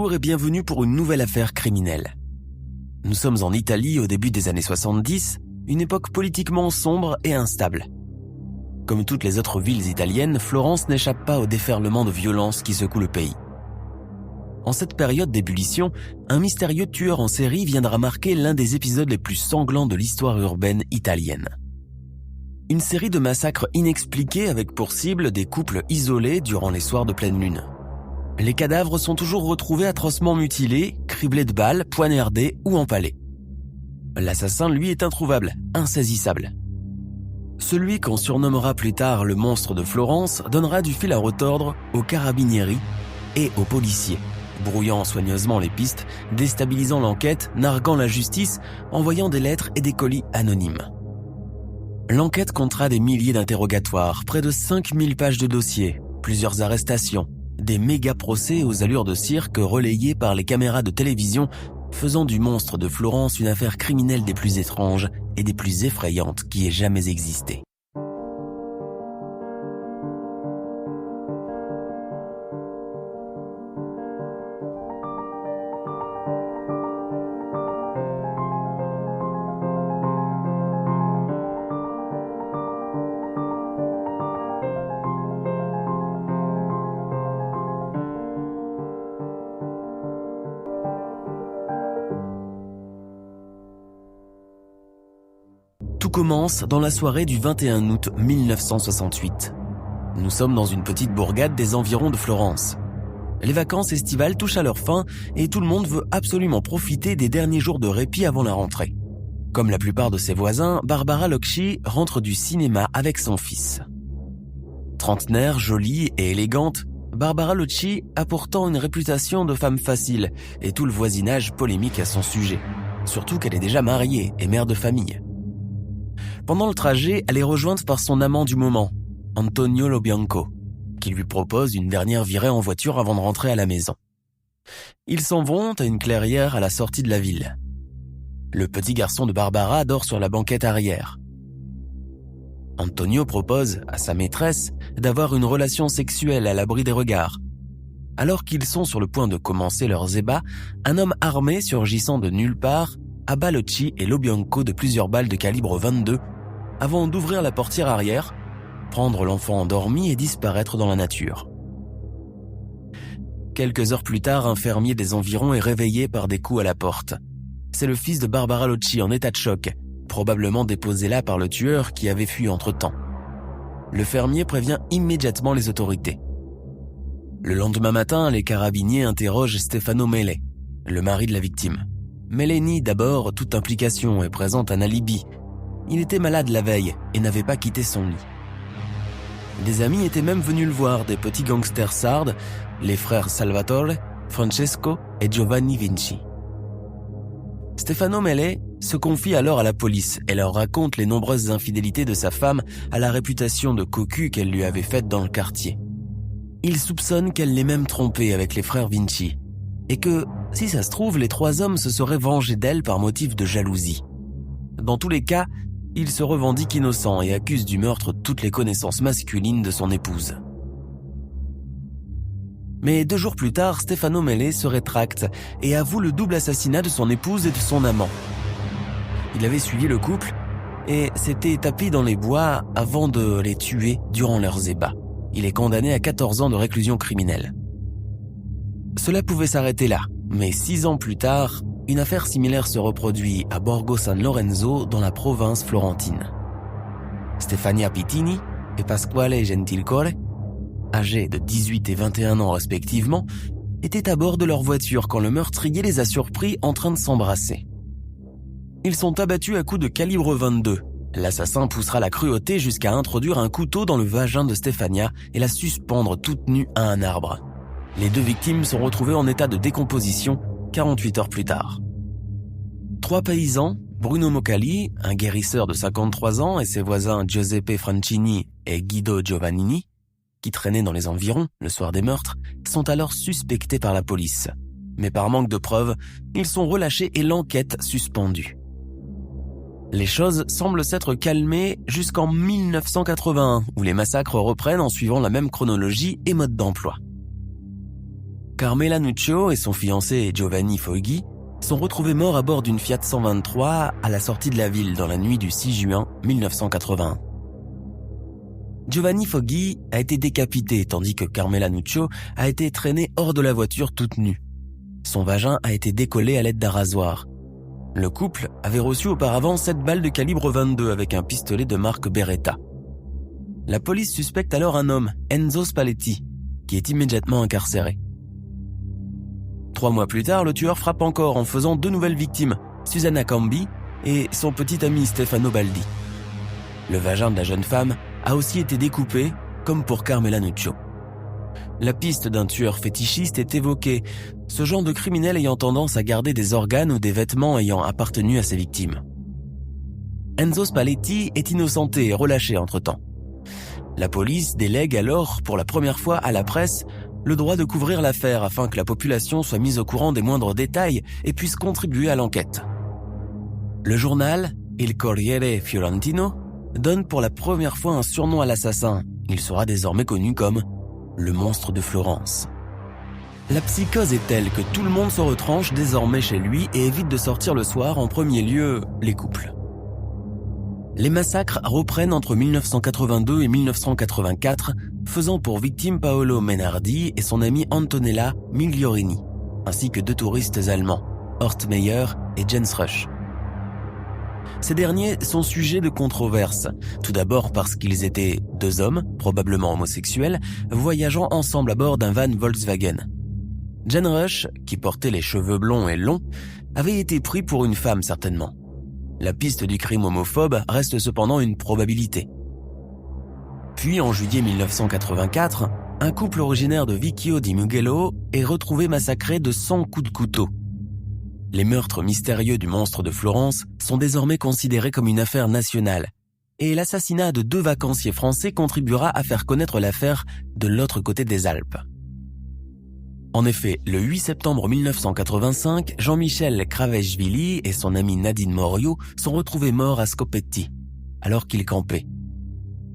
Bonjour et bienvenue pour une nouvelle affaire criminelle. Nous sommes en Italie au début des années 70, une époque politiquement sombre et instable. Comme toutes les autres villes italiennes, Florence n'échappe pas au déferlement de violence qui secoue le pays. En cette période d'ébullition, un mystérieux tueur en série viendra marquer l'un des épisodes les plus sanglants de l'histoire urbaine italienne. Une série de massacres inexpliqués avec pour cible des couples isolés durant les soirs de pleine lune. Les cadavres sont toujours retrouvés atrocement mutilés, criblés de balles, poignardés ou empalés. L'assassin, lui, est introuvable, insaisissable. Celui qu'on surnommera plus tard le monstre de Florence donnera du fil à retordre aux carabinieri et aux policiers, brouillant soigneusement les pistes, déstabilisant l'enquête, narguant la justice, envoyant des lettres et des colis anonymes. L'enquête comptera des milliers d'interrogatoires, près de 5000 pages de dossiers, plusieurs arrestations, des méga-procès aux allures de cirque relayés par les caméras de télévision, faisant du monstre de Florence une affaire criminelle des plus étranges et des plus effrayantes qui ait jamais existé. Tout commence dans la soirée du 21 août 1968. Nous sommes dans une petite bourgade des environs de Florence. Les vacances estivales touchent à leur fin et tout le monde veut absolument profiter des derniers jours de répit avant la rentrée. Comme la plupart de ses voisins, Barbara Locci rentre du cinéma avec son fils. Trentenaire, jolie et élégante, Barbara Locci a pourtant une réputation de femme facile et tout le voisinage polémique à son sujet. Surtout qu'elle est déjà mariée et mère de famille. Pendant le trajet, elle est rejointe par son amant du moment, Antonio Lobianco, qui lui propose une dernière virée en voiture avant de rentrer à la maison. Ils s'en vont à une clairière à la sortie de la ville. Le petit garçon de Barbara dort sur la banquette arrière. Antonio propose à sa maîtresse d'avoir une relation sexuelle à l'abri des regards. Alors qu'ils sont sur le point de commencer leurs ébats, un homme armé surgissant de nulle part abat Locci et Lobianco de plusieurs balles de calibre 22 avant d'ouvrir la portière arrière, prendre l'enfant endormi et disparaître dans la nature. Quelques heures plus tard, un fermier des environs est réveillé par des coups à la porte. C'est le fils de Barbara Locci en état de choc, probablement déposé là par le tueur qui avait fui entre-temps. Le fermier prévient immédiatement les autorités. Le lendemain matin, les carabiniers interrogent Stefano Mele, le mari de la victime. Mele nie d'abord toute implication et présente un alibi. Il était malade la veille et n'avait pas quitté son lit. Des amis étaient même venus le voir, des petits gangsters sardes, les frères Salvatore, Francesco et Giovanni Vinci. Stefano Mele se confie alors à la police et leur raconte les nombreuses infidélités de sa femme à la réputation de cocu qu'elle lui avait faite dans le quartier. Il soupçonne qu'elle l'ait même trompé avec les frères Vinci et que, si ça se trouve, les trois hommes se seraient vengés d'elle par motif de jalousie. Dans tous les cas, il se revendique innocent et accuse du meurtre toutes les connaissances masculines de son épouse. Mais 2 jours plus tard, Stefano Mele se rétracte et avoue le double assassinat de son épouse et de son amant. Il avait suivi le couple et s'était tapis dans les bois avant de les tuer durant leurs ébats. Il est condamné à 14 ans de réclusion criminelle. Cela pouvait s'arrêter là, mais 6 ans plus tard, une affaire similaire se reproduit à Borgo San Lorenzo dans la province florentine. Stefania Pittini et Pasquale Gentilcore, âgés de 18 et 21 ans respectivement, étaient à bord de leur voiture quand le meurtrier les a surpris en train de s'embrasser. Ils sont abattus à coups de calibre 22. L'assassin poussera la cruauté jusqu'à introduire un couteau dans le vagin de Stefania et la suspendre toute nue à un arbre. Les 2 victimes sont retrouvées en état de décomposition 48 heures plus tard. 3 paysans, Bruno Mocali, un guérisseur de 53 ans, et ses voisins Giuseppe Francini et Guido Giovannini, qui traînaient dans les environs le soir des meurtres, sont alors suspectés par la police. Mais par manque de preuves, ils sont relâchés et l'enquête suspendue. Les choses semblent s'être calmées jusqu'en 1981, où les massacres reprennent en suivant la même chronologie et mode d'emploi. Carmela Nuccio et son fiancé Giovanni Foggi sont retrouvés morts à bord d'une Fiat 123 à la sortie de la ville dans la nuit du 6 juin 1981. Giovanni Foggi a été décapité tandis que Carmela Nuccio a été traînée hors de la voiture toute nue. Son vagin a été décollé à l'aide d'un rasoir. Le couple avait reçu auparavant 7 balles de calibre 22 avec un pistolet de marque Beretta. La police suspecte alors un homme, Enzo Spalletti, qui est immédiatement incarcéré. 3 mois plus tard, le tueur frappe encore en faisant 2 nouvelles victimes, Susanna Cambi et son petit ami Stefano Baldi. Le vagin de la jeune femme a aussi été découpé, comme pour Carmela Nuccio. La piste d'un tueur fétichiste est évoquée, ce genre de criminel ayant tendance à garder des organes ou des vêtements ayant appartenu à ses victimes. Enzo Spalletti est innocenté et relâché entre-temps. La police délègue alors, pour la première fois à la presse, le droit de couvrir l'affaire afin que la population soit mise au courant des moindres détails et puisse contribuer à l'enquête. Le journal, Il Corriere Fiorentino, donne pour la première fois un surnom à l'assassin. Il sera désormais connu comme le monstre de Florence. La psychose est telle que tout le monde se retranche désormais chez lui et évite de sortir le soir, en premier lieu les couples. Les massacres reprennent entre 1982 et 1984, faisant pour victimes Paolo Menardi et son amie Antonella Migliorini, ainsi que 2 touristes allemands, Horst Meyer et Jens Rusch. Ces derniers sont sujets de controverses, tout d'abord parce qu'ils étaient 2 hommes, probablement homosexuels, voyageant ensemble à bord d'un van Volkswagen. Jens Rusch, qui portait les cheveux blonds et longs, avait été pris pour une femme certainement. La piste du crime homophobe reste cependant une probabilité. Puis en juillet 1984, un couple originaire de Vicchio di Mugello est retrouvé massacré de 100 coups de couteau. Les meurtres mystérieux du monstre de Florence sont désormais considérés comme une affaire nationale, et l'assassinat de 2 vacanciers français contribuera à faire connaître l'affaire de l'autre côté des Alpes. En effet, le 8 septembre 1985, Jean-Michel Kraveshvili et son ami Nadine Morio sont retrouvés morts à Skopetti, alors qu'ils campaient.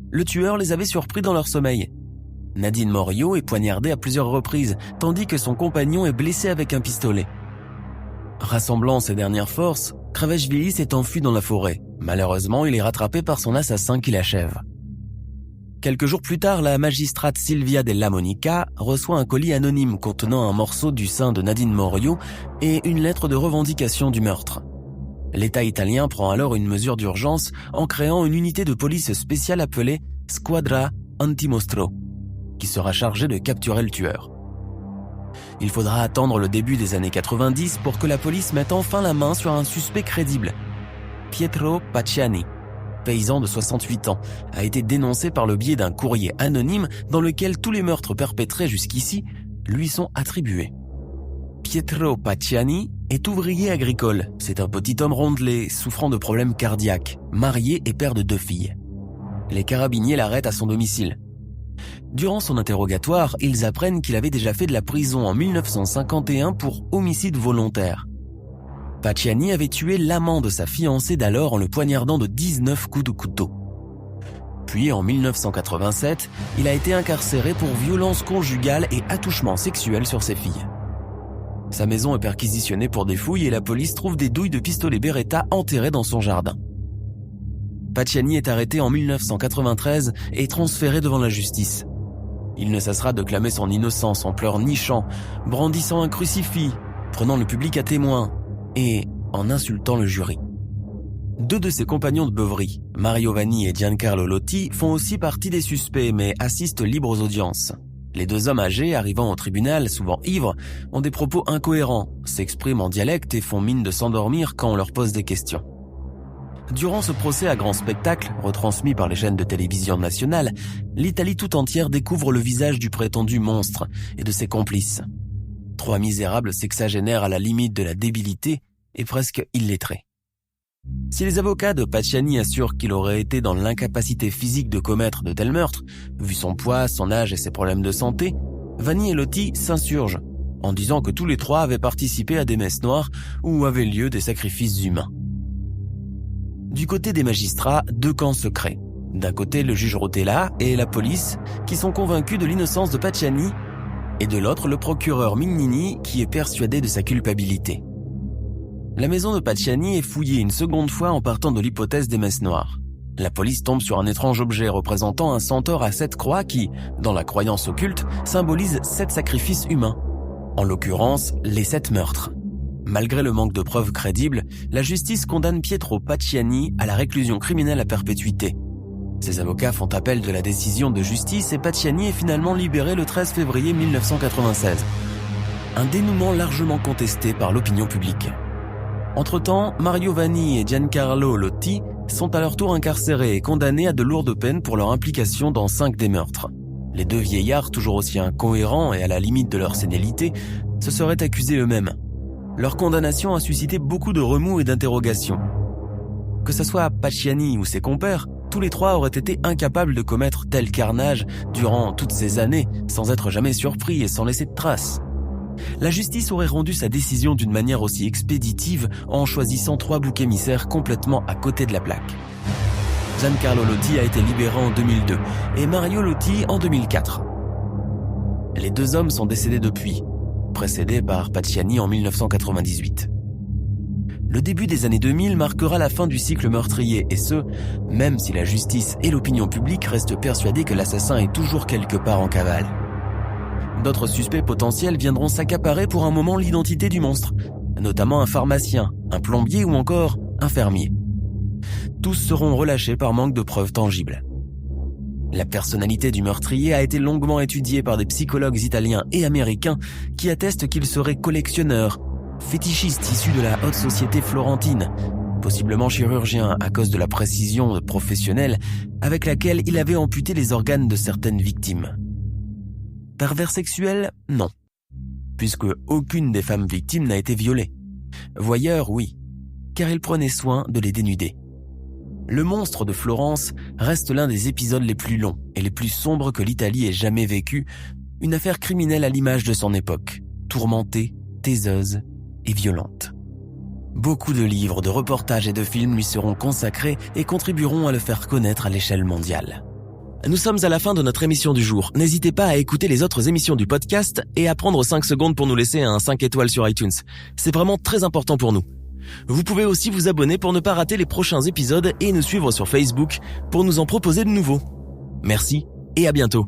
Le tueur les avait surpris dans leur sommeil. Nadine Morio est poignardée à plusieurs reprises, tandis que son compagnon est blessé avec un pistolet. Rassemblant ses dernières forces, Kraveshvili s'est enfui dans la forêt. Malheureusement, il est rattrapé par son assassin qui l'achève. Quelques jours plus tard, la magistrate Silvia Della Monica reçoit un colis anonyme contenant un morceau du sein de Nadine Morio et une lettre de revendication du meurtre. L'État italien prend alors une mesure d'urgence en créant une unité de police spéciale appelée Squadra Antimostro, qui sera chargée de capturer le tueur. Il faudra attendre le début des années 90 pour que la police mette enfin la main sur un suspect crédible. Pietro Pacciani, paysan de 68 ans, a été dénoncé par le biais d'un courrier anonyme dans lequel tous les meurtres perpétrés jusqu'ici lui sont attribués. Pietro Pacciani est ouvrier agricole. C'est un petit homme rondelé, souffrant de problèmes cardiaques, marié et père de 2 filles. Les carabiniers l'arrêtent à son domicile. Durant son interrogatoire, ils apprennent qu'il avait déjà fait de la prison en 1951 pour homicide volontaire. Pacciani avait tué l'amant de sa fiancée d'alors en le poignardant de 19 coups de couteau. Puis en 1987, il a été incarcéré pour violence conjugale et attouchement sexuel sur ses filles. Sa maison est perquisitionnée pour des fouilles et la police trouve des douilles de pistolet Beretta enterrées dans son jardin. Pacciani est arrêté en 1993 et transféré devant la justice. Il ne cessera de clamer son innocence en pleurnichant, brandissant un crucifix, prenant le public à témoin et en insultant le jury. 2 de ses compagnons de beuverie, Mario Vanni et Giancarlo Lotti, font aussi partie des suspects mais assistent libres aux audiences. Les 2 hommes âgés, arrivant au tribunal, souvent ivres, ont des propos incohérents, s'expriment en dialecte et font mine de s'endormir quand on leur pose des questions. Durant ce procès à grand spectacle, retransmis par les chaînes de télévision nationales, l'Italie tout entière découvre le visage du prétendu monstre et de ses complices. 3 misérables sexagénaires à la limite de la débilité et presque illettrés. Si les avocats de Pacciani assurent qu'il aurait été dans l'incapacité physique de commettre de tels meurtres, vu son poids, son âge et ses problèmes de santé, Vanni et Lotti s'insurgent, en disant que tous les 3 avaient participé à des messes noires où avaient lieu des sacrifices humains. Du côté des magistrats, 2 camps se créent. D'un côté, le juge Rotella et la police, qui sont convaincus de l'innocence de Pacciani, et de l'autre le procureur Mignini qui est persuadé de sa culpabilité. La maison de Pacciani est fouillée une seconde fois en partant de l'hypothèse des messes noires. La police tombe sur un étrange objet représentant un centaure à 7 croix qui, dans la croyance occulte, symbolise 7 sacrifices humains. En l'occurrence, les 7 meurtres. Malgré le manque de preuves crédibles, la justice condamne Pietro Pacciani à la réclusion criminelle à perpétuité. Ses avocats font appel de la décision de justice et Pacciani est finalement libéré le 13 février 1996. Un dénouement largement contesté par l'opinion publique. Entre-temps, Mario Vanni et Giancarlo Lotti sont à leur tour incarcérés et condamnés à de lourdes peines pour leur implication dans 5 des meurtres. Les 2 vieillards, toujours aussi incohérents et à la limite de leur sénilité, se seraient accusés eux-mêmes. Leur condamnation a suscité beaucoup de remous et d'interrogations. Que ce soit Pacciani ou ses compères, tous les 3 auraient été incapables de commettre tel carnage durant toutes ces années, sans être jamais surpris et sans laisser de traces. La justice aurait rendu sa décision d'une manière aussi expéditive en choisissant 3 boucs émissaires complètement à côté de la plaque. Giancarlo Lotti a été libéré en 2002 et Mario Lotti en 2004. Les 2 hommes sont décédés depuis, précédés par Pacciani en 1998. Le début des années 2000 marquera la fin du cycle meurtrier et ce, même si la justice et l'opinion publique restent persuadés que l'assassin est toujours quelque part en cavale. D'autres suspects potentiels viendront s'accaparer pour un moment l'identité du monstre, notamment un pharmacien, un plombier ou encore un fermier. Tous seront relâchés par manque de preuves tangibles. La personnalité du meurtrier a été longuement étudiée par des psychologues italiens et américains qui attestent qu'il serait collectionneur, fétichiste issu de la haute société florentine, possiblement chirurgien à cause de la précision professionnelle avec laquelle il avait amputé les organes de certaines victimes. Pervers sexuel, non, puisque aucune des femmes victimes n'a été violée. Voyeur, oui, car il prenait soin de les dénuder. Le monstre de Florence reste l'un des épisodes les plus longs et les plus sombres que l'Italie ait jamais vécu, une affaire criminelle à l'image de son époque, tourmentée, taiseuse et violente. Beaucoup de livres, de reportages et de films lui seront consacrés et contribueront à le faire connaître à l'échelle mondiale. Nous sommes à la fin de notre émission du jour. N'hésitez pas à écouter les autres émissions du podcast et à prendre 5 secondes pour nous laisser un 5 étoiles sur iTunes. C'est vraiment très important pour nous. Vous pouvez aussi vous abonner pour ne pas rater les prochains épisodes et nous suivre sur Facebook pour nous en proposer de nouveaux. Merci et à bientôt.